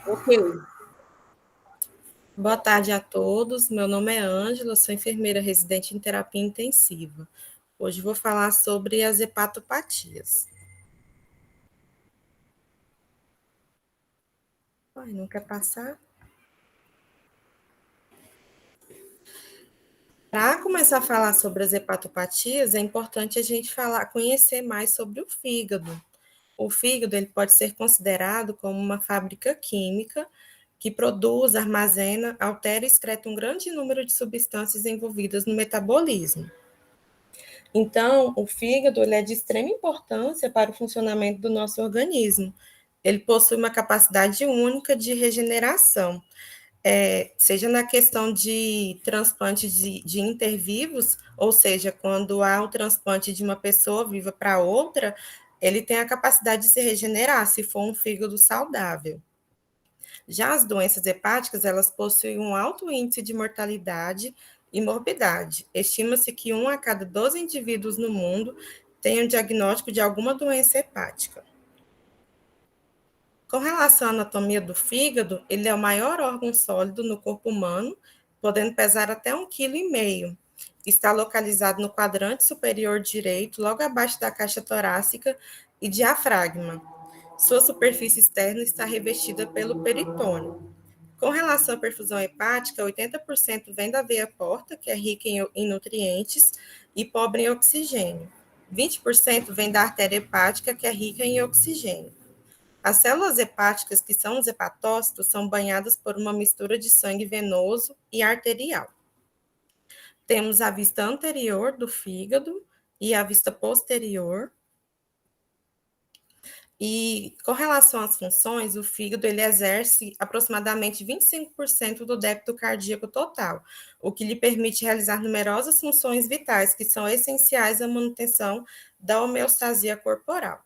Ok. Boa tarde a todos. Meu nome é Ângela, sou enfermeira residente em terapia intensiva. Hoje vou falar sobre as hepatopatias. Ai, não quer passar? Para começar a falar sobre as hepatopatias, é importante a gente conhecer mais sobre o fígado. O fígado ele pode ser considerado como uma fábrica química que produz, armazena, altera e excreta um grande número de substâncias envolvidas no metabolismo. Então, o fígado ele é de extrema importância para o funcionamento do nosso organismo. Ele possui uma capacidade única de regeneração, seja na questão de transplante de intervivos, ou seja, quando há um transplante de uma pessoa viva para outra, ele tem a capacidade de se regenerar, se for um fígado saudável. Já as doenças hepáticas, elas possuem um alto índice de mortalidade e morbidade. Estima-se que 1 a cada 12 indivíduos no mundo tem um diagnóstico de alguma doença hepática. Com relação à anatomia do fígado, ele é o maior órgão sólido no corpo humano, podendo pesar até 1,5 kg. Está localizado no quadrante superior direito, logo abaixo da caixa torácica e diafragma. Sua superfície externa está revestida pelo peritônio. Com relação à perfusão hepática, 80% vem da veia porta, que é rica em nutrientes e pobre em oxigênio. 20% vem da artéria hepática, que é rica em oxigênio. As células hepáticas, que são os hepatócitos, são banhadas por uma mistura de sangue venoso e arterial. Temos a vista anterior do fígado e a vista posterior. E com relação às funções, o fígado ele exerce aproximadamente 25% do débito cardíaco total, o que lhe permite realizar numerosas funções vitais que são essenciais à manutenção da homeostasia corporal.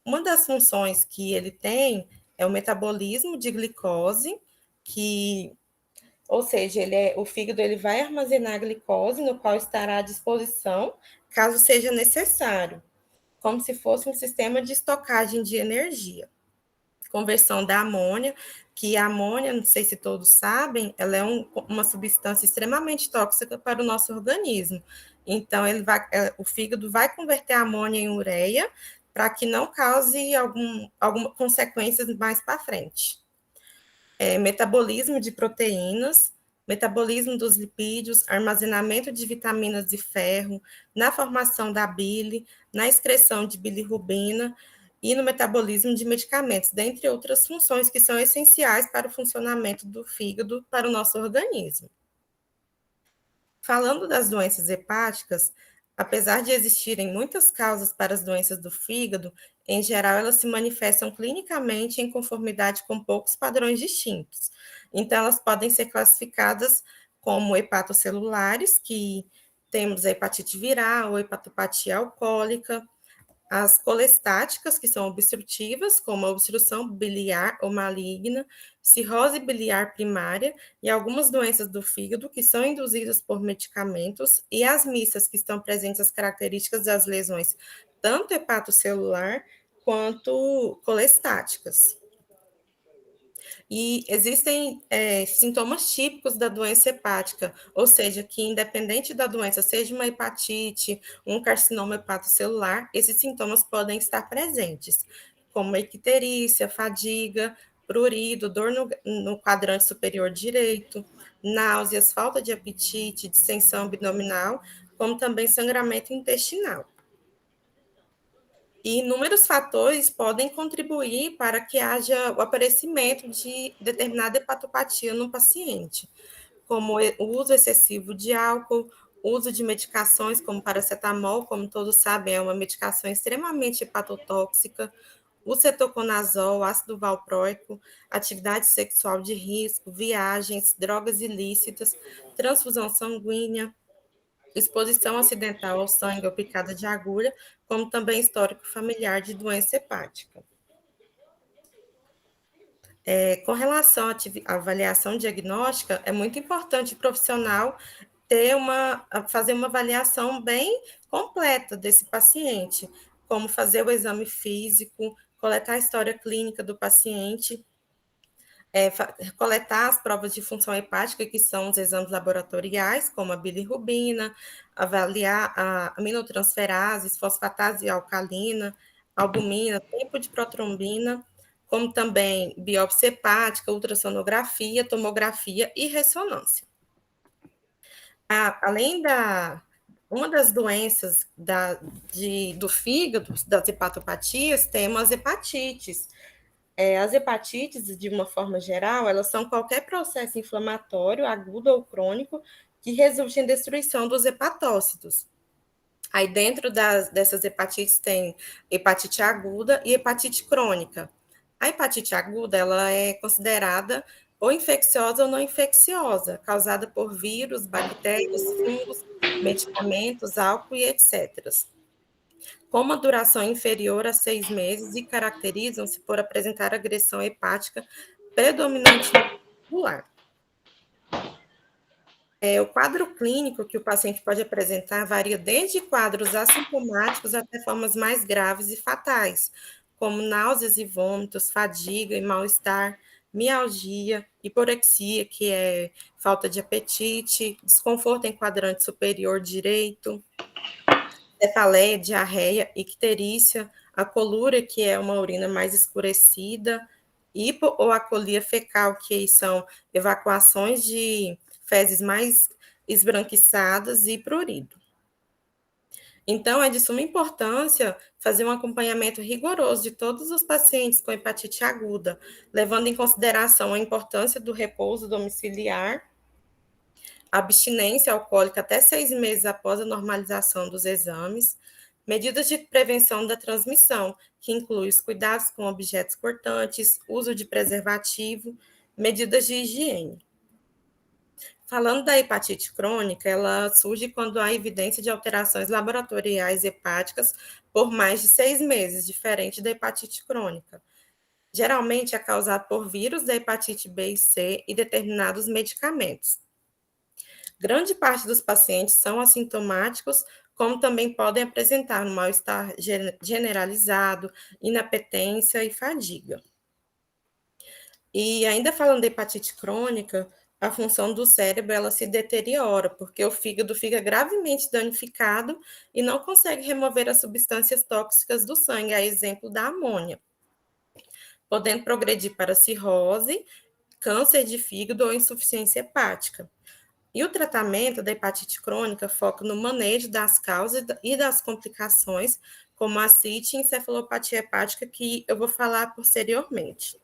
Uma das funções que ele tem é o metabolismo de glicose, ou seja, o fígado ele vai armazenar a glicose, no qual estará à disposição, caso seja necessário, como se fosse um sistema de estocagem de energia. Conversão da amônia, que a amônia, não sei se todos sabem, ela é uma substância extremamente tóxica para o nosso organismo. Então, o fígado vai converter a amônia em ureia para que não cause alguma consequências mais para frente. Metabolismo de proteínas, metabolismo dos lipídios, armazenamento de vitaminas e ferro, na formação da bile, na excreção de bilirrubina e no metabolismo de medicamentos, dentre outras funções que são essenciais para o funcionamento do fígado para o nosso organismo. Falando das doenças hepáticas, apesar de existirem muitas causas para as doenças do fígado, em geral elas se manifestam clinicamente em conformidade com poucos padrões distintos. Então, elas podem ser classificadas como hepatocelulares, que temos a hepatite viral, a hepatopatia alcoólica, as colestáticas, que são obstrutivas, como a obstrução biliar ou maligna, cirrose biliar primária e algumas doenças do fígado que são induzidas por medicamentos, e as mistas, que estão presentes as características das lesões, tanto hepatocelular quanto colestáticas. E existem sintomas típicos da doença hepática, ou seja, que independente da doença, seja uma hepatite, um carcinoma hepatocelular, esses sintomas podem estar presentes, como icterícia, fadiga, prurido, dor no quadrante superior direito, náuseas, falta de apetite, distensão abdominal, como também sangramento intestinal. E inúmeros fatores podem contribuir para que haja o aparecimento de determinada hepatopatia no paciente, como o uso excessivo de álcool, uso de medicações como paracetamol, como todos sabem, é uma medicação extremamente hepatotóxica, o cetoconazol, ácido valproico, atividade sexual de risco, viagens, drogas ilícitas, transfusão sanguínea, exposição acidental ao sangue ou picada de agulha, como também histórico familiar de doença hepática. Com relação à avaliação diagnóstica, é muito importante o profissional fazer uma avaliação bem completa desse paciente, como fazer o exame físico, coletar a história clínica do paciente, coletar as provas de função hepática, que são os exames laboratoriais, como a bilirrubina, avaliar a aminotransferases, fosfatase alcalina, albumina, tempo de protrombina, como também biópsia hepática, ultrassonografia, tomografia e ressonância. Além uma das doenças do fígado, das hepatopatias, temos as hepatites. As hepatites, de uma forma geral, elas são qualquer processo inflamatório, agudo ou crônico, que resulte em destruição dos hepatócitos. Aí, dentro dessas hepatites, tem hepatite aguda e hepatite crônica. A hepatite aguda, ela é considerada ou infecciosa ou não infecciosa, causada por vírus, bactérias, fungos, medicamentos, álcool e etc. Com uma duração inferior a 6 meses e caracterizam-se por apresentar agressão hepática predominantemente muscular. O quadro clínico que o paciente pode apresentar varia desde quadros assintomáticos até formas mais graves e fatais, como náuseas e vômitos, fadiga e mal-estar, mialgia, hiporexia, que é falta de apetite, desconforto em quadrante superior direito, cefaleia, diarreia, icterícia, acolúria, que é uma urina mais escurecida, hipo ou acolia fecal, que são evacuações de fezes mais esbranquiçadas, e prurido. Então, é de suma importância fazer um acompanhamento rigoroso de todos os pacientes com hepatite aguda, levando em consideração a importância do repouso domiciliar, abstinência alcoólica até 6 meses após a normalização dos exames, medidas de prevenção da transmissão, que inclui os cuidados com objetos cortantes, uso de preservativo, medidas de higiene. Falando da hepatite crônica, ela surge quando há evidência de alterações laboratoriais hepáticas por mais de 6 meses, diferente da hepatite crônica. Geralmente é causada por vírus da hepatite B e C e determinados medicamentos. Grande parte dos pacientes são assintomáticos, como também podem apresentar um mal-estar generalizado, inapetência e fadiga. E ainda falando da hepatite crônica, a função do cérebro ela se deteriora, porque o fígado fica gravemente danificado e não consegue remover as substâncias tóxicas do sangue, a exemplo da amônia, podendo progredir para cirrose, câncer de fígado ou insuficiência hepática. E o tratamento da hepatite crônica foca no manejo das causas e das complicações, como a ascite e encefalopatia hepática, que eu vou falar posteriormente.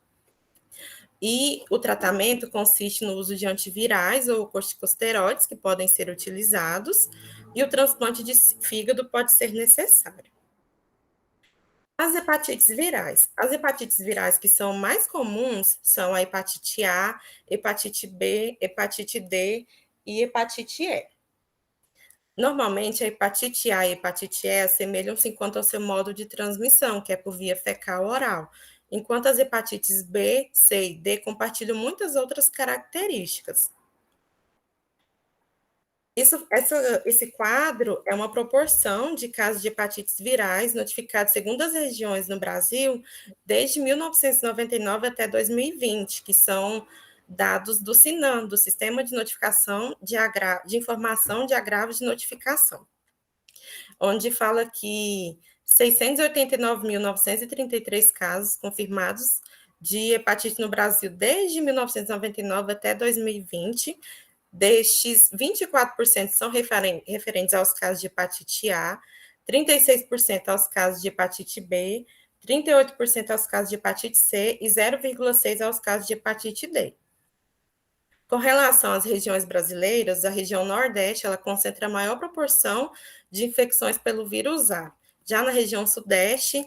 E o tratamento consiste no uso de antivirais ou corticosteroides, que podem ser utilizados, e o transplante de fígado pode ser necessário. As hepatites virais. As hepatites virais que são mais comuns são a hepatite A, hepatite B, hepatite D e hepatite E. Normalmente, a hepatite A e a hepatite E assemelham-se quanto ao seu modo de transmissão, que é por via fecal-oral, enquanto as hepatites B, C e D compartilham muitas outras características. Esse quadro é uma proporção de casos de hepatites virais notificados segundo as regiões no Brasil desde 1999 até 2020, que são dados do SINAM, do Sistema de Notificação de Informação de Agravos de Notificação, onde fala que 689.933 casos confirmados de hepatite no Brasil desde 1999 até 2020. Destes, 24% são referentes aos casos de hepatite A, 36% aos casos de hepatite B, 38% aos casos de hepatite C e 0,6% aos casos de hepatite D. Com relação às regiões brasileiras, a região Nordeste ela concentra a maior proporção de infecções pelo vírus A. Já na região Sudeste,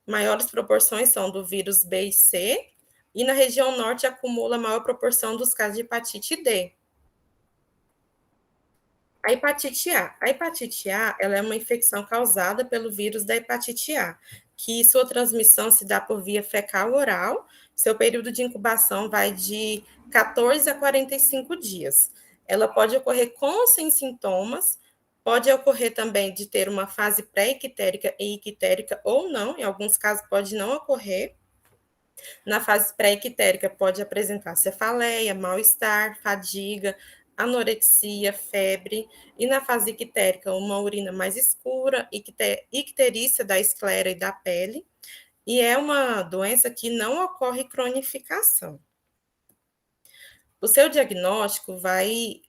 maiores proporções são do vírus B e C, e na região Norte acumula a maior proporção dos casos de hepatite D. A hepatite A. A hepatite A ela é uma infecção causada pelo vírus da hepatite A, que sua transmissão se dá por via fecal-oral. Seu período de incubação vai de 14 a 45 dias. Ela pode ocorrer com ou sem sintomas, pode ocorrer também de ter uma fase pré-ictérica e ictérica ou não, em alguns casos pode não ocorrer. Na fase pré-ictérica, pode apresentar cefaleia, mal-estar, fadiga, anorexia, febre, e na fase ictérica, uma urina mais escura, icterícia da esclera e da pele, e é uma doença que não ocorre cronificação. O seu diagnóstico vai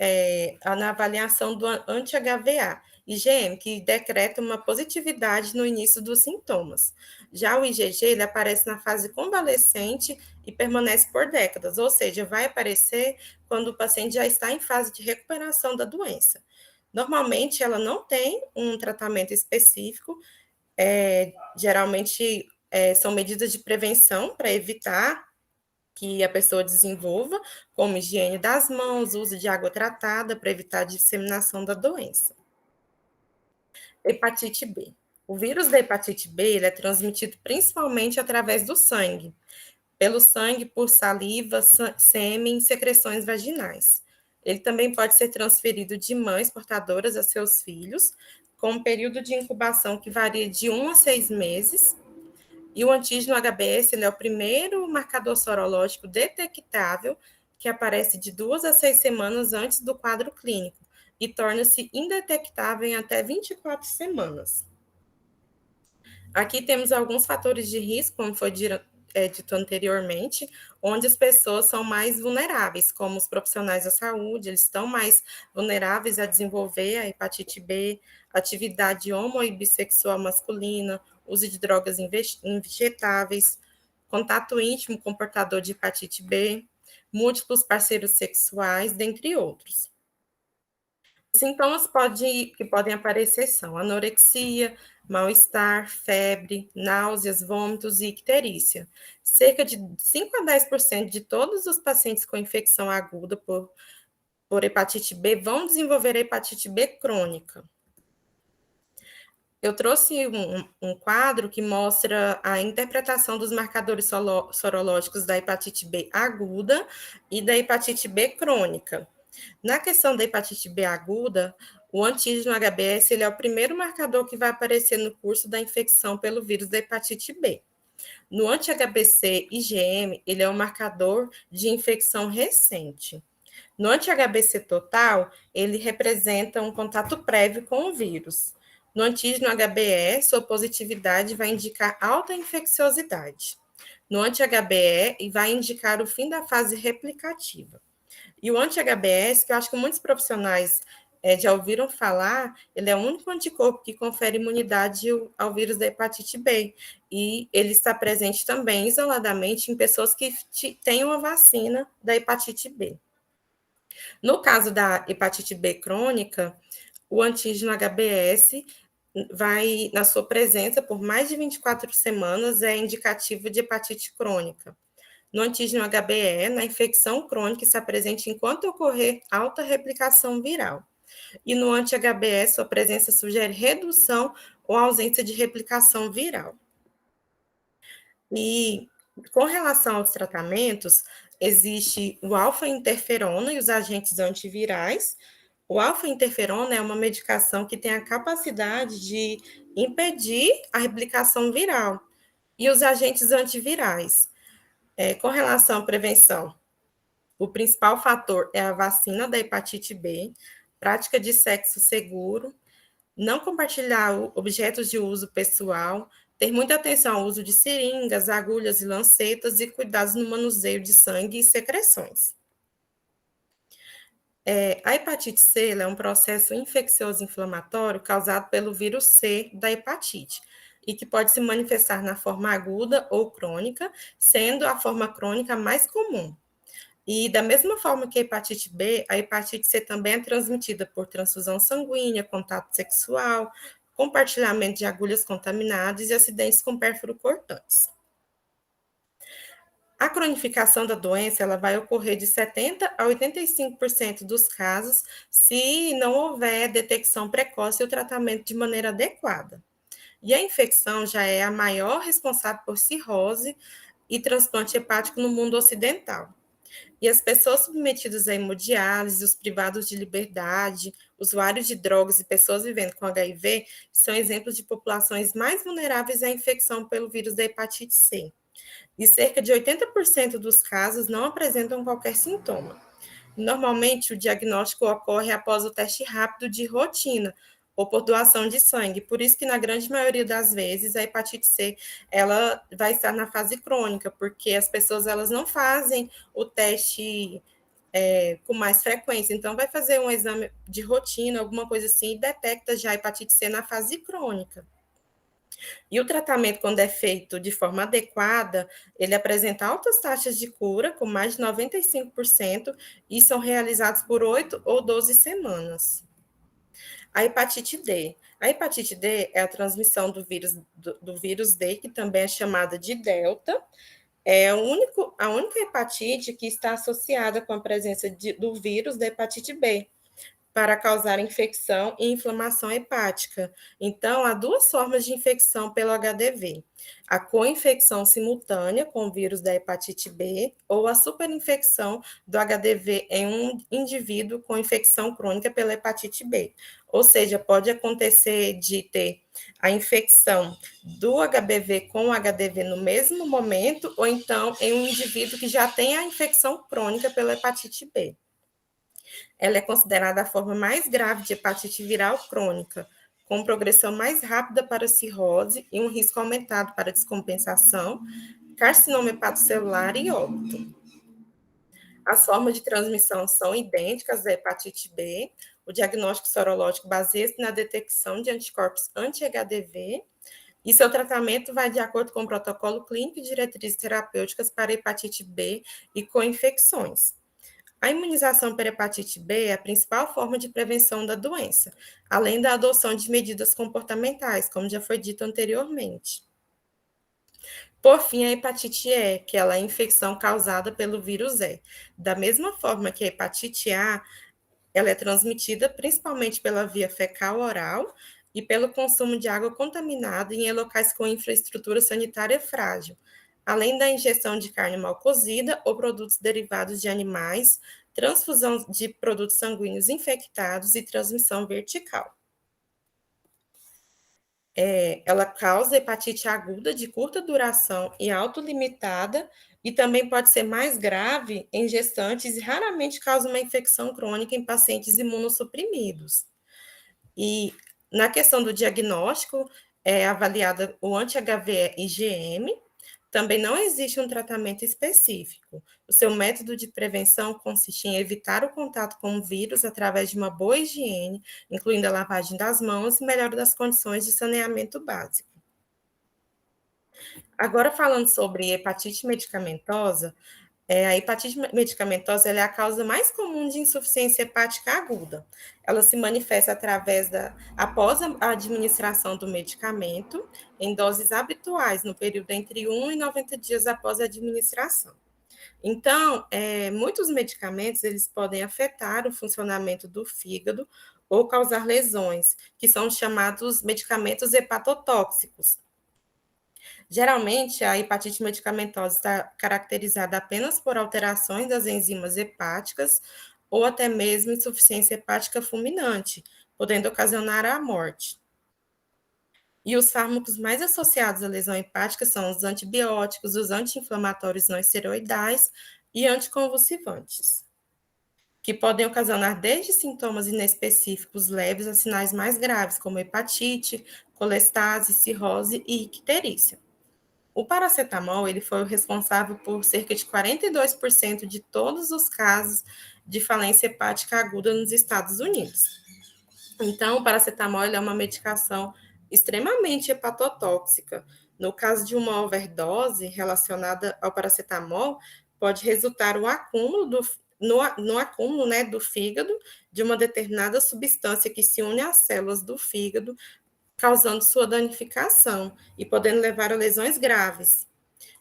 na avaliação do anti-HVA, IgM, que decreta uma positividade no início dos sintomas. Já o IgG, ele aparece na fase convalescente e permanece por décadas, ou seja, vai aparecer quando o paciente já está em fase de recuperação da doença. Normalmente, ela não tem um tratamento específico, geralmente são medidas de prevenção para evitar que a pessoa desenvolva, como higiene das mãos, uso de água tratada para evitar a disseminação da doença. Hepatite B. O vírus da hepatite B ele é transmitido principalmente através do sangue, pelo sangue, por saliva, sêmen, secreções vaginais. Ele também pode ser transferido de mães portadoras a seus filhos, com um período de incubação que varia de 1 a 6 meses. E o antígeno HBS ele é o primeiro marcador sorológico detectável que aparece de 2 a 6 semanas antes do quadro clínico e torna-se indetectável em até 24 semanas. Aqui temos alguns fatores de risco, como foi dito anteriormente, onde as pessoas são mais vulneráveis, como os profissionais da saúde, eles estão mais vulneráveis a desenvolver a hepatite B, atividade homo e bissexual masculina, uso de drogas injetáveis, contato íntimo com portador de hepatite B, múltiplos parceiros sexuais, dentre outros. Os sintomas que podem aparecer são anorexia, mal-estar, febre, náuseas, vômitos e icterícia. Cerca de 5 a 10% de todos os pacientes com infecção aguda por hepatite B vão desenvolver a hepatite B crônica. Eu trouxe um quadro que mostra a interpretação dos marcadores sorológicos da hepatite B aguda e da hepatite B crônica. Na questão da hepatite B aguda, o antígeno HBS ele é o primeiro marcador que vai aparecer no curso da infecção pelo vírus da hepatite B. No anti-HBC IgM, ele é um marcador de infecção recente. No anti-HBC total, ele representa um contato prévio com o vírus. No antígeno HBE, sua positividade vai indicar alta infecciosidade. No anti-HBE, vai indicar o fim da fase replicativa. E o anti-HBS, que eu acho que muitos profissionais já ouviram falar, ele é o único anticorpo que confere imunidade ao vírus da hepatite B. E ele está presente também isoladamente em pessoas que têm uma vacina da hepatite B. No caso da hepatite B crônica, o antígeno HBS vai, na sua presença por mais de 24 semanas, é indicativo de hepatite crônica. No antígeno HBE, na infecção crônica, está presente enquanto ocorrer alta replicação viral. E no anti-HBE, sua presença sugere redução ou ausência de replicação viral. E com relação aos tratamentos, existe o alfa-interferona e os agentes antivirais. O alfa-interferona é uma medicação que tem a capacidade de impedir a replicação viral. E os agentes antivirais, com relação à prevenção, o principal fator é a vacina da hepatite B, prática de sexo seguro, não compartilhar objetos de uso pessoal, ter muita atenção ao uso de seringas, agulhas e lancetas e cuidados no manuseio de sangue e secreções. A hepatite C é um processo infeccioso inflamatório causado pelo vírus C da hepatite e que pode se manifestar na forma aguda ou crônica, sendo a forma crônica mais comum. E da mesma forma que a hepatite B, a hepatite C também é transmitida por transfusão sanguínea, contato sexual, compartilhamento de agulhas contaminadas e acidentes com pérfuro cortantes. A cronificação da doença ela vai ocorrer de 70% a 85% dos casos se não houver detecção precoce e o tratamento de maneira adequada. E a infecção já é a maior responsável por cirrose e transplante hepático no mundo ocidental. E as pessoas submetidas à hemodiálise, os privados de liberdade, usuários de drogas e pessoas vivendo com HIV são exemplos de populações mais vulneráveis à infecção pelo vírus da hepatite C. E cerca de 80% dos casos não apresentam qualquer sintoma. Normalmente, o diagnóstico ocorre após o teste rápido de rotina ou por doação de sangue. Por isso que, na grande maioria das vezes, a hepatite C ela vai estar na fase crônica, porque as pessoas elas não fazem o teste com mais frequência. Então, vai fazer um exame de rotina, alguma coisa assim, e detecta já a hepatite C na fase crônica. E o tratamento, quando é feito de forma adequada, ele apresenta altas taxas de cura, com mais de 95%, e são realizados por 8 ou 12 semanas. A hepatite D. A hepatite D é a transmissão do vírus D, que também é chamada de delta. É a única hepatite que está associada com a presença do vírus da hepatite B, para causar infecção e inflamação hepática. Então, há duas formas de infecção pelo HDV: a co-infecção simultânea com o vírus da hepatite B ou a superinfecção do HDV em um indivíduo com infecção crônica pela hepatite B. Ou seja, pode acontecer de ter a infecção do HBV com o HDV no mesmo momento, ou então em um indivíduo que já tem a infecção crônica pela hepatite B. Ela é considerada a forma mais grave de hepatite viral crônica, com progressão mais rápida para cirrose e um risco aumentado para descompensação, carcinoma hepatocelular e óbito. As formas de transmissão são idênticas da hepatite B. O diagnóstico sorológico baseia-se na detecção de anticorpos anti-HDV e seu tratamento vai de acordo com o protocolo clínico e diretrizes terapêuticas para hepatite B e co-infecções. A imunização para hepatite B é a principal forma de prevenção da doença, além da adoção de medidas comportamentais, como já foi dito anteriormente. Por fim, a hepatite E, que ela é a infecção causada pelo vírus E. Da mesma forma que a hepatite A, ela é transmitida principalmente pela via fecal-oral e pelo consumo de água contaminada em locais com infraestrutura sanitária frágil, além da ingestão de carne mal cozida ou produtos derivados de animais, transfusão de produtos sanguíneos infectados e transmissão vertical. Ela causa hepatite aguda de curta duração e autolimitada, e também pode ser mais grave em gestantes e raramente causa uma infecção crônica em pacientes imunossuprimidos. E na questão do diagnóstico, é avaliada o anti-HVE-IgM. Também não existe um tratamento específico. O seu método de prevenção consiste em evitar o contato com o vírus através de uma boa higiene, incluindo a lavagem das mãos e melhora das condições de saneamento básico. Agora, falando sobre hepatite medicamentosa, a hepatite medicamentosa é a causa mais comum de insuficiência hepática aguda. Ela se manifesta após a administração do medicamento, em doses habituais, no período entre 1 e 90 dias após a administração. Então, muitos medicamentos, eles podem afetar o funcionamento do fígado ou causar lesões, que são chamados medicamentos hepatotóxicos. Geralmente, a hepatite medicamentosa está caracterizada apenas por alterações das enzimas hepáticas ou até mesmo insuficiência hepática fulminante, podendo ocasionar a morte. E os fármacos mais associados à lesão hepática são os antibióticos, os anti-inflamatórios não esteroidais e anticonvulsivantes, que podem ocasionar desde sintomas inespecíficos leves a sinais mais graves, como hepatite, colestase, cirrose e icterícia. O paracetamol ele foi o responsável por cerca de 42% de todos os casos de falência hepática aguda nos Estados Unidos. Então, o paracetamol é uma medicação extremamente hepatotóxica. No caso de uma overdose relacionada ao paracetamol, pode resultar o acúmulo no acúmulo, né, do fígado de uma determinada substância que se une às células do fígado, causando sua danificação e podendo levar a lesões graves.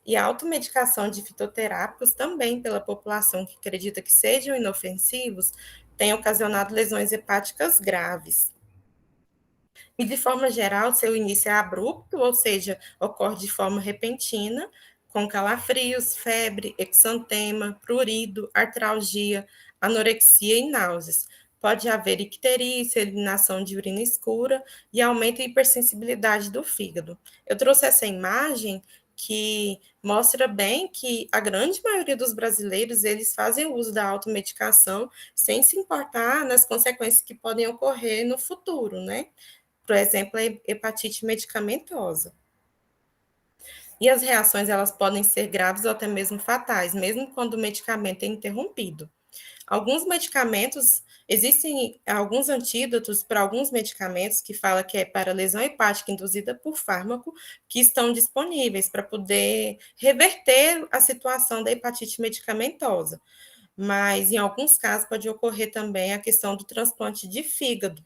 E a automedicação de fitoterápicos também pela população que acredita que sejam inofensivos tem ocasionado lesões hepáticas graves. E, de forma geral, seu início é abrupto, ou seja, ocorre de forma repentina, com calafrios, febre, exantema, prurido, artralgia, anorexia e náuseas. Pode haver icterícia, eliminação de urina escura e aumento da hipersensibilidade do fígado. Eu trouxe essa imagem que mostra bem que a grande maioria dos brasileiros, eles fazem uso da automedicação sem se importar nas consequências que podem ocorrer no futuro, né? Por exemplo, a hepatite medicamentosa. E as reações, elas podem ser graves ou até mesmo fatais, mesmo quando o medicamento é interrompido. Alguns medicamentos, existem alguns antídotos para alguns medicamentos que fala que é para lesão hepática induzida por fármaco, que estão disponíveis para poder reverter a situação da hepatite medicamentosa. Mas em alguns casos pode ocorrer também a questão do transplante de fígado.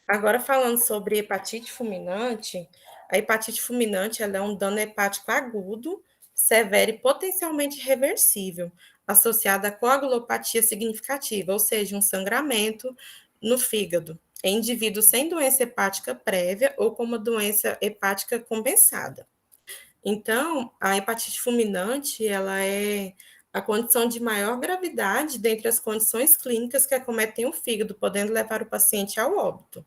Agora, falando sobre hepatite fulminante, a hepatite fulminante ela é um dano hepático agudo, severo e potencialmente reversível, associado à coagulopatia significativa, ou seja, um sangramento no fígado, em indivíduos sem doença hepática prévia ou com uma doença hepática compensada. Então, a hepatite fulminante, ela é a condição de maior gravidade dentre as condições clínicas que acometem o fígado, podendo levar o paciente ao óbito.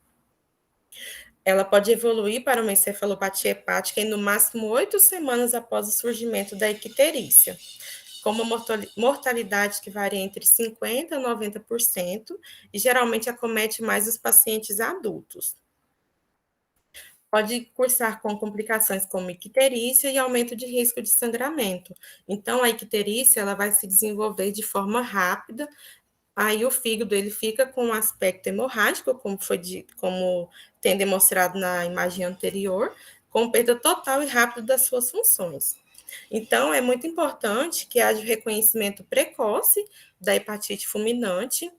Ela pode evoluir para uma encefalopatia hepática em no máximo 8 semanas após o surgimento da icterícia, com uma mortalidade que varia entre 50% a 90%, e geralmente acomete mais os pacientes adultos. Pode cursar com complicações como icterícia e aumento de risco de sangramento. Então, a icterícia ela vai se desenvolver de forma rápida. Aí o fígado ele fica com um aspecto hemorrágico, como tem demonstrado na imagem anterior, com perda total e rápida das suas funções. Então, é muito importante que haja o reconhecimento precoce da hepatite fulminante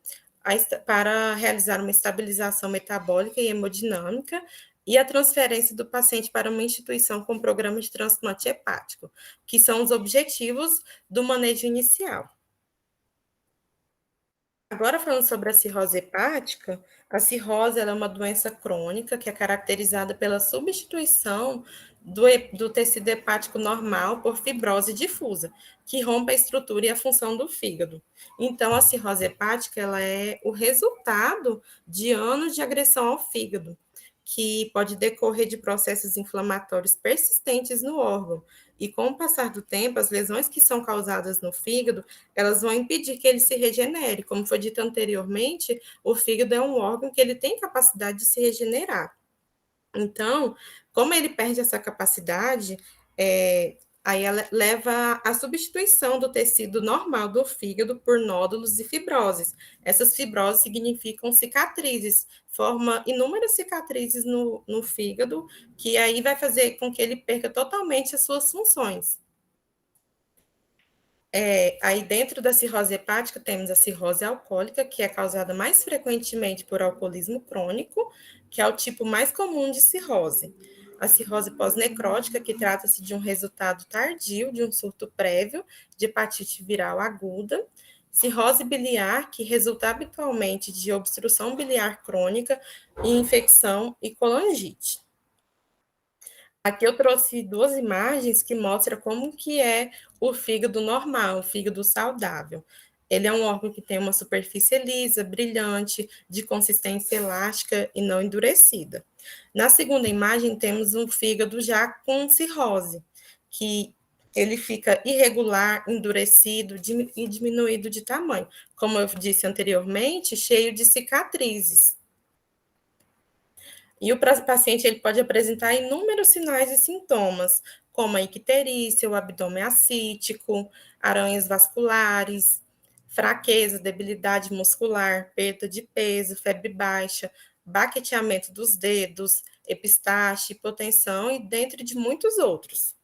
para realizar uma estabilização metabólica e hemodinâmica e a transferência do paciente para uma instituição com programa de transplante hepático, que são os objetivos do manejo inicial. Agora, falando sobre a cirrose hepática, a cirrose ela é uma doença crônica que é caracterizada pela substituição do tecido hepático normal por fibrose difusa, que rompe a estrutura e a função do fígado. Então, a cirrose hepática ela é o resultado de anos de agressão ao fígado, que pode decorrer de processos inflamatórios persistentes no órgão. E com o passar do tempo, as lesões que são causadas no fígado, elas vão impedir que ele se regenere. Como foi dito anteriormente, o fígado é um órgão que ele tem capacidade de se regenerar. Então, como ele perde essa capacidade, aí ela leva à substituição do tecido normal do fígado por nódulos e fibroses. Essas fibroses significam cicatrizes, forma inúmeras cicatrizes no fígado, que aí vai fazer com que ele perca totalmente as suas funções. Aí dentro da cirrose hepática temos a cirrose alcoólica, que é causada mais frequentemente por alcoolismo crônico, que é o tipo mais comum de cirrose. A cirrose pós-necrótica, que trata-se de um resultado tardio de um surto prévio de hepatite viral aguda. Cirrose biliar, que resulta habitualmente de obstrução biliar crônica e infecção e colangite. Aqui eu trouxe duas imagens que mostram como que é o fígado normal, o fígado saudável. Ele é um órgão que tem uma superfície lisa, brilhante, de consistência elástica e não endurecida. Na segunda imagem, temos um fígado já com cirrose, que ele fica irregular, endurecido e diminuído de tamanho. Como eu disse anteriormente, cheio de cicatrizes. E o paciente ele pode apresentar inúmeros sinais e sintomas, como a icterícia, o abdômen ascítico, aranhas vasculares, fraqueza, debilidade muscular, perda de peso, febre baixa, baqueteamento dos dedos, epistaxe, hipotensão e dentre de muitos outros.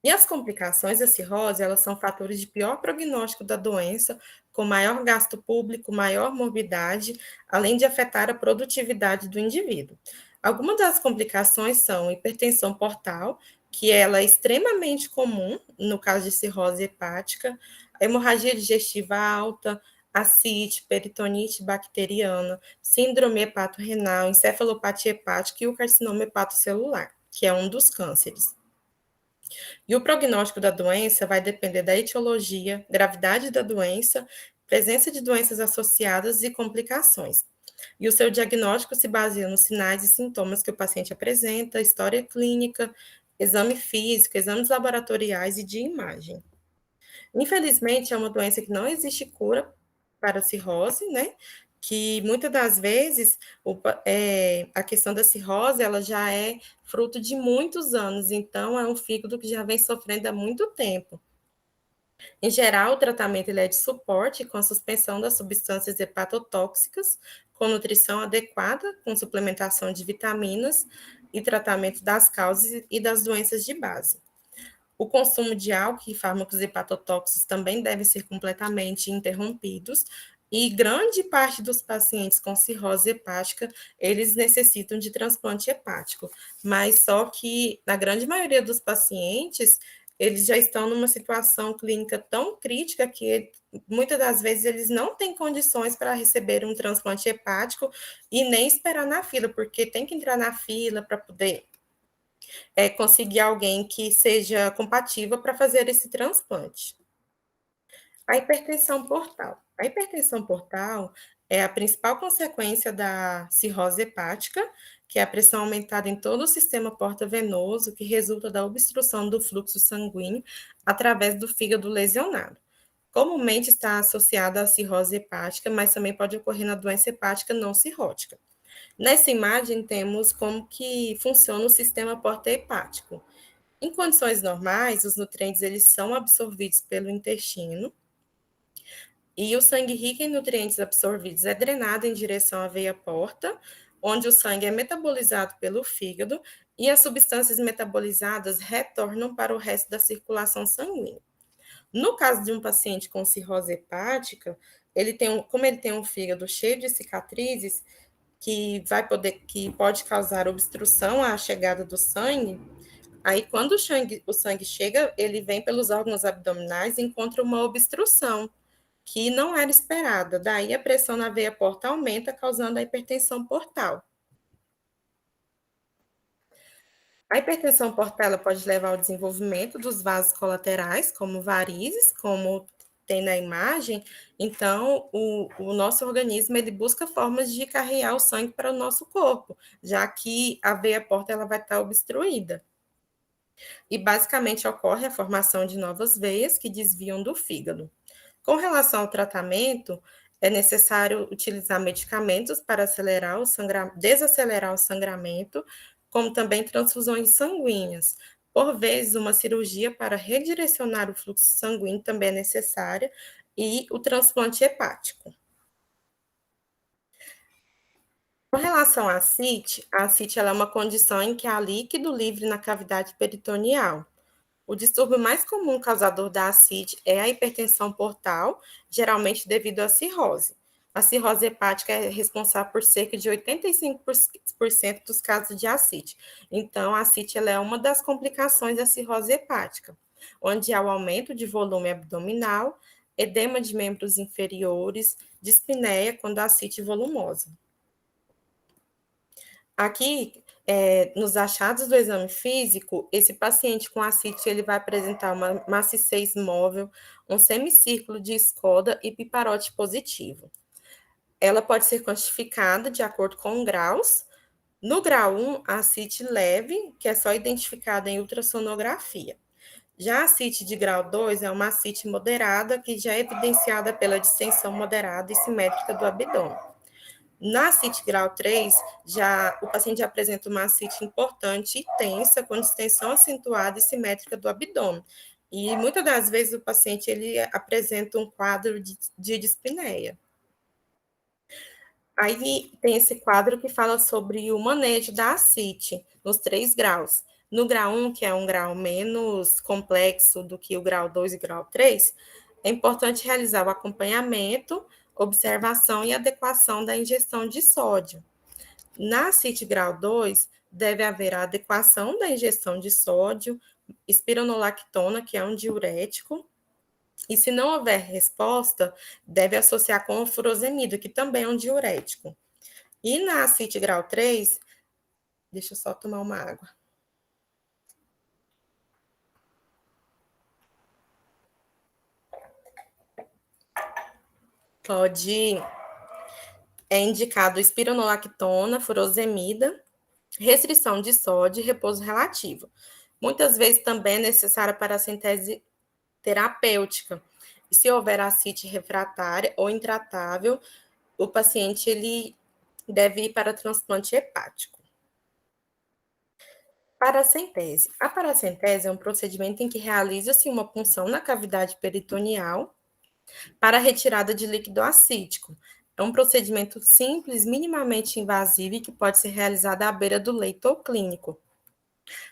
E as complicações da cirrose, elas são fatores de pior prognóstico da doença, com maior gasto público, maior morbidade, além de afetar a produtividade do indivíduo. Algumas das complicações são hipertensão portal, que ela é extremamente comum no caso de cirrose hepática, a hemorragia digestiva alta, ascite, peritonite bacteriana, síndrome hepatorrenal, encefalopatia hepática e o carcinoma hepatocelular, que é um dos cânceres. E o prognóstico da doença vai depender da etiologia, gravidade da doença, presença de doenças associadas e complicações. E o seu diagnóstico se baseia nos sinais e sintomas que o paciente apresenta, história clínica, exame físico, exames laboratoriais e de imagem. Infelizmente, é uma doença que não existe cura para a cirrose, né? Que muitas das vezes a questão da cirrose ela já é fruto de muitos anos, então é um fígado que já vem sofrendo há muito tempo. Em geral, o tratamento ele é de suporte com a suspensão das substâncias hepatotóxicas, com nutrição adequada, com suplementação de vitaminas e tratamento das causas e das doenças de base. O consumo de álcool e fármacos hepatotóxicos também deve ser completamente interrompidos, e grande parte dos pacientes com cirrose hepática, eles necessitam de transplante hepático, mas só que, na grande maioria dos pacientes, eles já estão numa situação clínica tão crítica que muitas das vezes eles não têm condições para receber um transplante hepático e nem esperar na fila, porque tem que entrar na fila para poder conseguir alguém que seja compatível para fazer esse transplante. A hipertensão portal. A hipertensão portal é a principal consequência da cirrose hepática, que é a pressão aumentada em todo o sistema porta-venoso, que resulta da obstrução do fluxo sanguíneo através do fígado lesionado. Comumente está associada à cirrose hepática, mas também pode ocorrer na doença hepática não cirrótica. Nessa imagem, temos como que funciona o sistema porta-hepático. Em condições normais, os nutrientes eles são absorvidos pelo intestino e o sangue rico em nutrientes absorvidos é drenado em direção à veia porta, onde o sangue é metabolizado pelo fígado e as substâncias metabolizadas retornam para o resto da circulação sanguínea. No caso de um paciente com cirrose hepática, como ele tem um fígado cheio de cicatrizes, que pode causar obstrução à chegada do sangue. Aí, quando o sangue chega, ele vem pelos órgãos abdominais e encontra uma obstrução que não era esperada. Daí, a pressão na veia porta aumenta, causando a hipertensão portal. A hipertensão portal pode levar ao desenvolvimento dos vasos colaterais, como varizes, como tem na imagem. Então, o nosso organismo ele busca formas de carregar o sangue para o nosso corpo, já que a veia porta ela vai estar obstruída. E basicamente ocorre a formação de novas veias que desviam do fígado. Com relação ao tratamento, é necessário utilizar medicamentos para desacelerar o sangramento, como também transfusões sanguíneas. Por vezes, uma cirurgia para redirecionar o fluxo sanguíneo também é necessária, e o transplante hepático. Com relação à ascite, a ascite ela é uma condição em que há líquido livre na cavidade peritoneal. O distúrbio mais comum causador da ascite é a hipertensão portal, geralmente devido à cirrose. A cirrose hepática é responsável por cerca de 85% dos casos de ascite. Então, a ascite ela é uma das complicações da cirrose hepática, onde há o aumento de volume abdominal, edema de membros inferiores, dispneia quando a ascite volumosa. Aqui, nos achados do exame físico, esse paciente com ascite, ele vai apresentar uma maciez móvel, um semicírculo de Skoda e piparote positivo. Ela pode ser quantificada de acordo com graus. No grau 1, a ascite leve, que é só identificada em ultrassonografia. Já a ascite de grau 2 é uma ascite moderada, que já é evidenciada pela distensão moderada e simétrica do abdômen. Na ascite grau 3, o paciente já apresenta uma ascite importante e tensa, com distensão acentuada e simétrica do abdômen. E muitas das vezes o paciente ele apresenta um quadro de dispneia. Aí tem esse quadro que fala sobre o manejo da ascite nos 3 graus. No grau 1, que é um grau menos complexo do que o grau 2 e grau 3, é importante realizar o acompanhamento, observação e adequação da ingestão de sódio. Na ascite grau 2, deve haver a adequação da ingestão de sódio, espironolactona, que é um diurético, e se não houver resposta, deve associar com o furosemida, que também é um diurético. E na ascite grau 3, deixa eu só tomar uma água. Pode É indicado espironolactona, furosemida, restrição de sódio e repouso relativo. Muitas vezes também é necessária paracentese terapêutica. E se houver ascite refratária ou intratável, o paciente ele deve ir para transplante hepático. Paracentese. A paracentese é um procedimento em que realiza-se uma punção na cavidade peritoneal para a retirada de líquido acítico. É um procedimento simples, minimamente invasivo e que pode ser realizado à beira do leito ou clínico.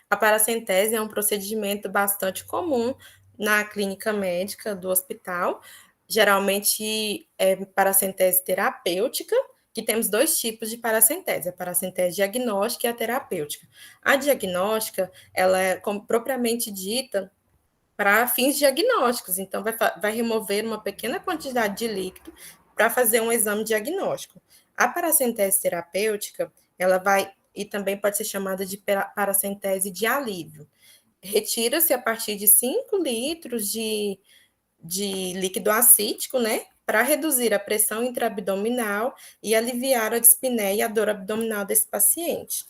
A paracentese é um procedimento bastante comum na clínica médica do hospital. Geralmente é paracentese terapêutica, que temos dois tipos de paracentese, a paracentese diagnóstica e a terapêutica. A diagnóstica, ela é propriamente dita para fins diagnósticos, então vai remover uma pequena quantidade de líquido para fazer um exame diagnóstico. A paracentese terapêutica, ela vai, e também pode ser chamada de paracentese de alívio. Retira-se a partir de 5 litros de líquido acítico, né? Para reduzir a pressão intraabdominal e aliviar a dispneia e a dor abdominal desse paciente.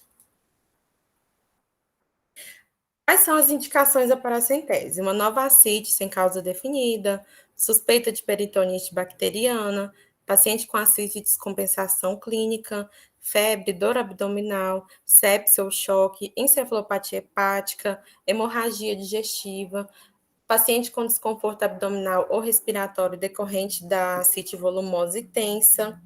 Quais são as indicações da paracentese? Uma nova ascite sem causa definida, suspeita de peritonite bacteriana, paciente com ascite de descompensação clínica, febre, dor abdominal, sepse ou choque, encefalopatia hepática, hemorragia digestiva, paciente com desconforto abdominal ou respiratório decorrente da ascite volumosa e tensa.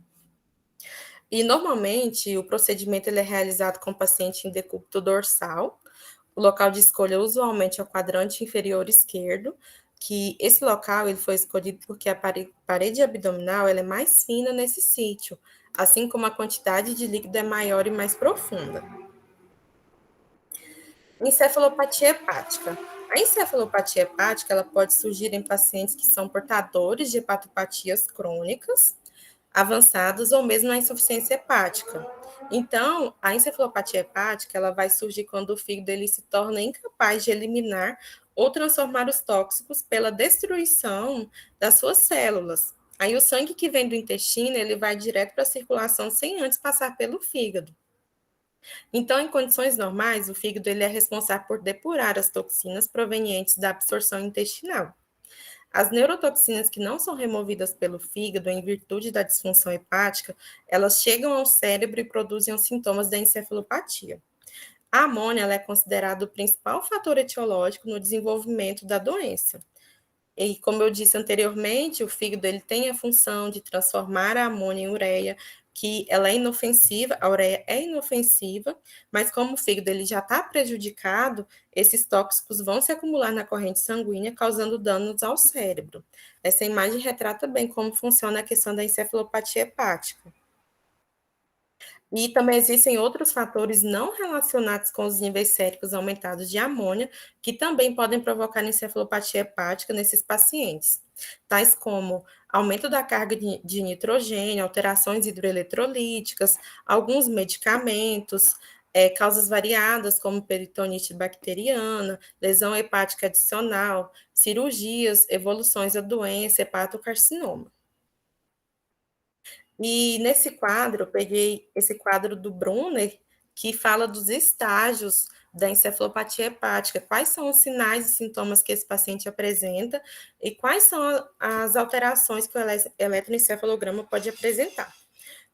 E, normalmente, o procedimento ele é realizado com o paciente em decúbito dorsal. O local de escolha usualmente é o quadrante inferior esquerdo, que esse local ele foi escolhido porque a parede abdominal ela é mais fina nesse sítio, assim como a quantidade de líquido é maior e mais profunda. Encefalopatia hepática. A encefalopatia hepática ela pode surgir em pacientes que são portadores de hepatopatias crônicas, avançadas ou mesmo na insuficiência hepática. Então, a encefalopatia hepática ela vai surgir quando o fígado ele se torna incapaz de eliminar ou transformar os tóxicos pela destruição das suas células. Aí o sangue que vem do intestino ele vai direto para a circulação sem antes passar pelo fígado. Então, em condições normais, o fígado ele é responsável por depurar as toxinas provenientes da absorção intestinal. As neurotoxinas que não são removidas pelo fígado em virtude da disfunção hepática, elas chegam ao cérebro e produzem os sintomas da encefalopatia. A amônia ela é considerada o principal fator etiológico no desenvolvimento da doença. E como eu disse anteriormente, o fígado ele tem a função de transformar a amônia em ureia, que ela é inofensiva, a ureia é inofensiva, mas como o fígado ele já está prejudicado, esses tóxicos vão se acumular na corrente sanguínea, causando danos ao cérebro. Essa imagem retrata bem como funciona a questão da encefalopatia hepática. E também existem outros fatores não relacionados com os níveis séricos aumentados de amônia, que também podem provocar encefalopatia hepática nesses pacientes, tais como aumento da carga de nitrogênio, alterações hidroeletrolíticas, alguns medicamentos, causas variadas, como peritonite bacteriana, lesão hepática adicional, cirurgias, evoluções da doença, hepatocarcinoma. E nesse quadro, eu peguei esse quadro do Brunner, que fala dos estágios da encefalopatia hepática, quais são os sinais e sintomas que esse paciente apresenta e quais são as alterações que o eletroencefalograma pode apresentar.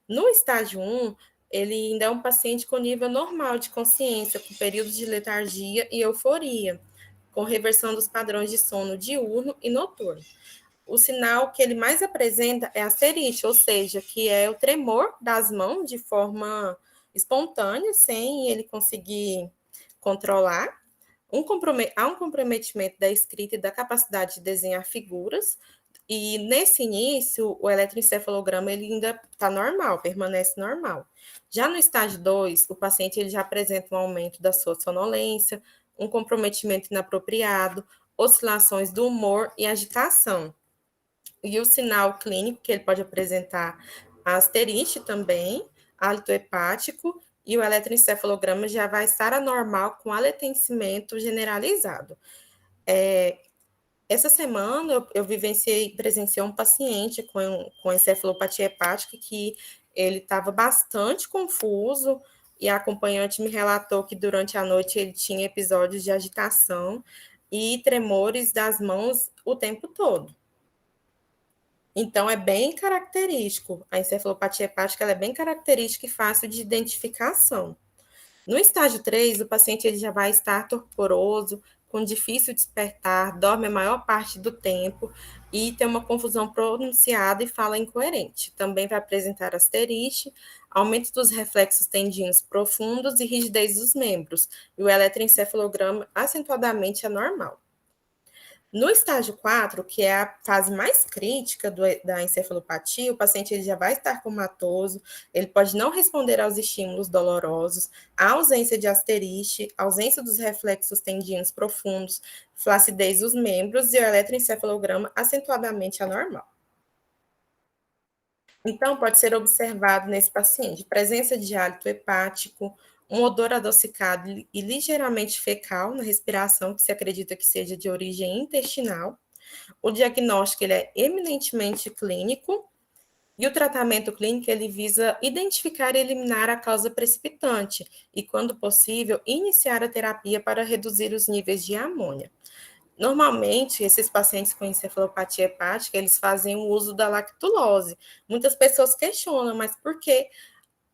No estágio 1, ele ainda é um paciente com nível normal de consciência, com períodos de letargia e euforia, com reversão dos padrões de sono diurno e noturno. O sinal que ele mais apresenta é a serite, ou seja, que é o tremor das mãos de forma espontânea, sem ele conseguir controlar. Há um comprometimento da escrita e da capacidade de desenhar figuras, e nesse início, o eletroencefalograma ele ainda está normal, permanece normal. Já no estágio 2, o paciente ele já apresenta um aumento da sua sonolência, um comprometimento inapropriado, oscilações do humor e agitação. E o sinal clínico que ele pode apresentar a asterite também, hálito hepático, e o eletroencefalograma já vai estar anormal com aletencimento generalizado. Essa semana eu presenciei um paciente com encefalopatia hepática que ele estava bastante confuso e a acompanhante me relatou que durante a noite ele tinha episódios de agitação e tremores das mãos o tempo todo. Então, é bem característico. A encefalopatia hepática ela é bem característica e fácil de identificação. No estágio 3, o paciente ele já vai estar torporoso, com difícil despertar, dorme a maior parte do tempo e tem uma confusão pronunciada e fala incoerente. Também vai apresentar asterite, aumento dos reflexos tendinhos profundos e rigidez dos membros. E o eletroencefalograma acentuadamente anormal. No estágio 4, que é a fase mais crítica da encefalopatia, o paciente ele já vai estar comatoso, ele pode não responder aos estímulos dolorosos, a ausência de asterite, ausência dos reflexos tendinhos profundos, flacidez dos membros e o eletroencefalograma acentuadamente anormal. Então, pode ser observado nesse paciente presença de hálito hepático, um odor adocicado e ligeiramente fecal na respiração, que se acredita que seja de origem intestinal. O diagnóstico ele é eminentemente clínico e o tratamento clínico ele visa identificar e eliminar a causa precipitante e, quando possível, iniciar a terapia para reduzir os níveis de amônia. Normalmente, esses pacientes com encefalopatia hepática, eles fazem o uso da lactulose. Muitas pessoas questionam, mas por que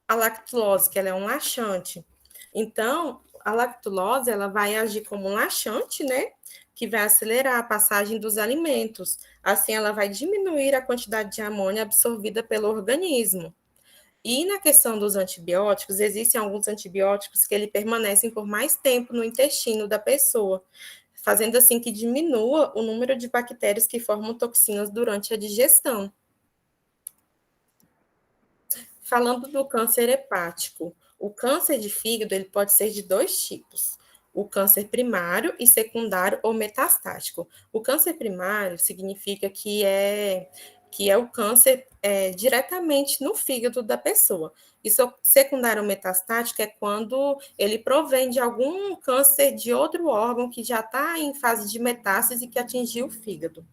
a lactulose, que ela é um laxante? Então, a lactulose, ela vai agir como um laxante, né? Que vai acelerar a passagem dos alimentos. Assim, ela vai diminuir a quantidade de amônia absorvida pelo organismo. E na questão dos antibióticos, existem alguns antibióticos que ele permanecem por mais tempo no intestino da pessoa, fazendo assim que diminua o número de bactérias que formam toxinas durante a digestão. Falando do câncer hepático, o câncer de fígado ele pode ser de dois tipos: o câncer primário e secundário ou metastático. O câncer primário significa que é o câncer diretamente no fígado da pessoa. E secundário ou metastático é quando ele provém de algum câncer de outro órgão que já está em fase de metástase e que atingiu o fígado.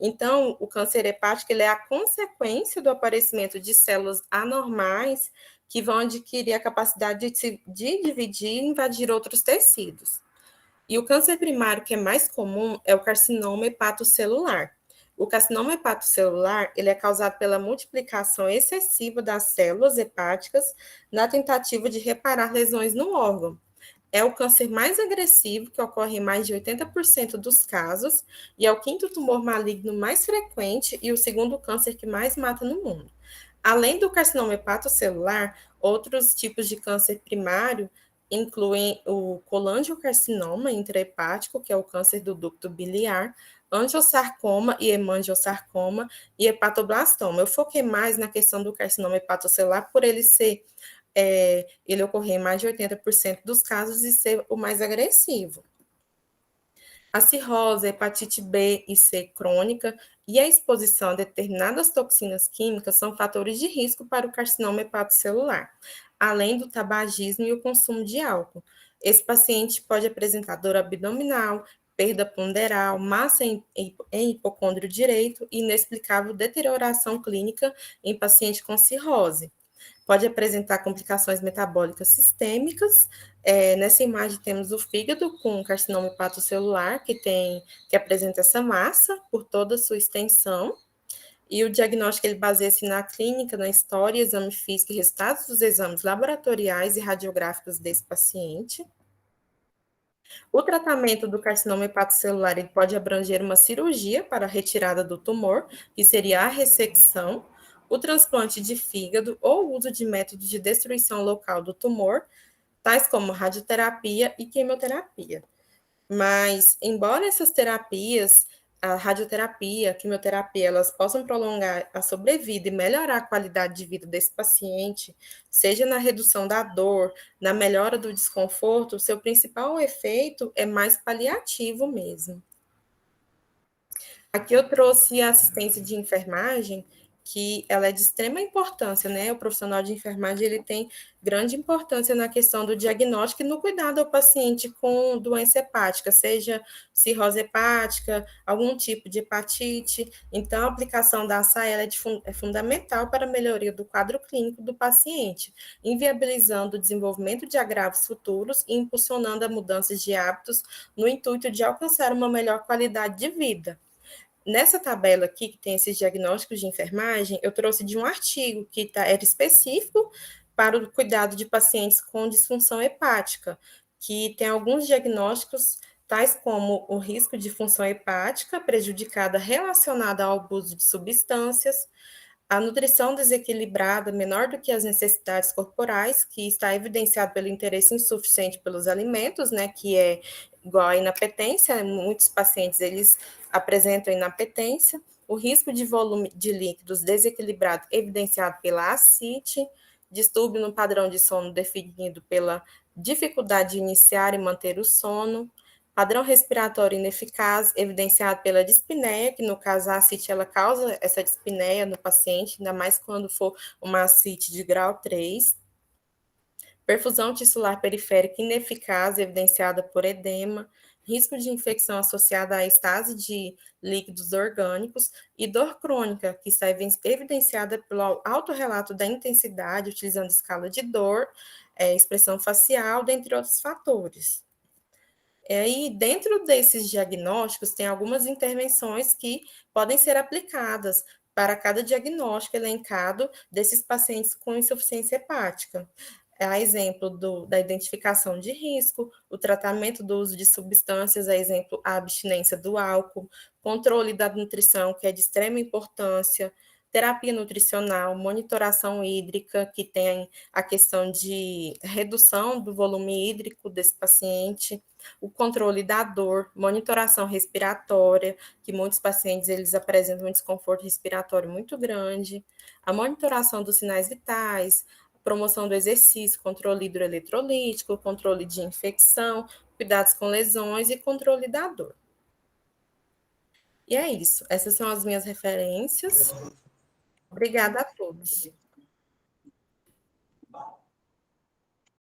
Então, o câncer hepático ele é a consequência do aparecimento de células anormais que vão adquirir a capacidade de dividir e invadir outros tecidos. E o câncer primário, que é mais comum, é o carcinoma hepatocelular. O carcinoma hepatocelular ele é causado pela multiplicação excessiva das células hepáticas na tentativa de reparar lesões no órgão. É o câncer mais agressivo, que ocorre em mais de 80% dos casos, e é o quinto tumor maligno mais frequente e o segundo câncer que mais mata no mundo. Além do carcinoma hepatocelular, outros tipos de câncer primário incluem o colangiocarcinoma intrahepático, que é o câncer do ducto biliar, angiosarcoma e hemangiosarcoma e hepatoblastoma. Eu foquei mais na questão do carcinoma hepatocelular por ele ocorrer em mais de 80% dos casos e ser o mais agressivo. A cirrose, a hepatite B e C crônica e a exposição a determinadas toxinas químicas são fatores de risco para o carcinoma hepatocelular, além do tabagismo e o consumo de álcool. Esse paciente pode apresentar dor abdominal, perda ponderal, massa em hipocôndrio direito e inexplicável deterioração clínica em paciente com cirrose. Pode apresentar complicações metabólicas sistêmicas. Nessa imagem temos o fígado com carcinoma hepatocelular, que apresenta essa massa por toda a sua extensão. E o diagnóstico ele baseia-se na clínica, na história, exame físico e resultados dos exames laboratoriais e radiográficos desse paciente. O tratamento do carcinoma hepatocelular ele pode abranger uma cirurgia para a retirada do tumor, que seria a ressecção, o transplante de fígado ou o uso de métodos de destruição local do tumor, tais como radioterapia e quimioterapia. Mas, embora essas terapias, a radioterapia, a quimioterapia, elas possam prolongar a sobrevida e melhorar a qualidade de vida desse paciente, seja na redução da dor, na melhora do desconforto, o seu principal efeito é mais paliativo mesmo. Aqui eu trouxe a assistência de enfermagem que ela é de extrema importância, né? O profissional de enfermagem ele tem grande importância na questão do diagnóstico e no cuidado ao paciente com doença hepática, seja cirrose hepática, algum tipo de hepatite. Então, a aplicação da ASA é fundamental para a melhoria do quadro clínico do paciente, inviabilizando o desenvolvimento de agravos futuros e impulsionando a mudanças de hábitos no intuito de alcançar uma melhor qualidade de vida. Nessa tabela aqui, que tem esses diagnósticos de enfermagem, eu trouxe de um artigo que era específico para o cuidado de pacientes com disfunção hepática, que tem alguns diagnósticos, tais como o risco de função hepática prejudicada relacionada ao abuso de substâncias, a nutrição desequilibrada menor do que as necessidades corporais, que está evidenciado pelo interesse insuficiente pelos alimentos, né, que é igual à inapetência, muitos pacientes eles apresentam inapetência, o risco de volume de líquidos desequilibrado evidenciado pela ascite, distúrbio no padrão de sono definido pela dificuldade de iniciar e manter o sono, padrão respiratório ineficaz, evidenciado pela dispneia, que no caso a ascite ela causa essa dispneia no paciente, ainda mais quando for uma ascite de grau 3. Perfusão tissular periférica ineficaz, evidenciada por edema, risco de infecção associada à estase de líquidos orgânicos e dor crônica, que está evidenciada pelo autorrelato da intensidade, utilizando escala de dor, expressão facial, dentre outros fatores. E dentro desses diagnósticos, tem algumas intervenções que podem ser aplicadas para cada diagnóstico elencado desses pacientes com insuficiência hepática. A exemplo da identificação de risco, o tratamento do uso de substâncias, a exemplo, a abstinência do álcool, controle da nutrição, que é de extrema importância, terapia nutricional, monitoração hídrica, que tem a questão de redução do volume hídrico desse paciente, o controle da dor, monitoração respiratória, que muitos pacientes eles apresentam um desconforto respiratório muito grande, a monitoração dos sinais vitais, promoção do exercício, controle hidroeletrolítico, controle de infecção, cuidados com lesões e controle da dor. E é isso. Essas são as minhas referências. Obrigada a todos.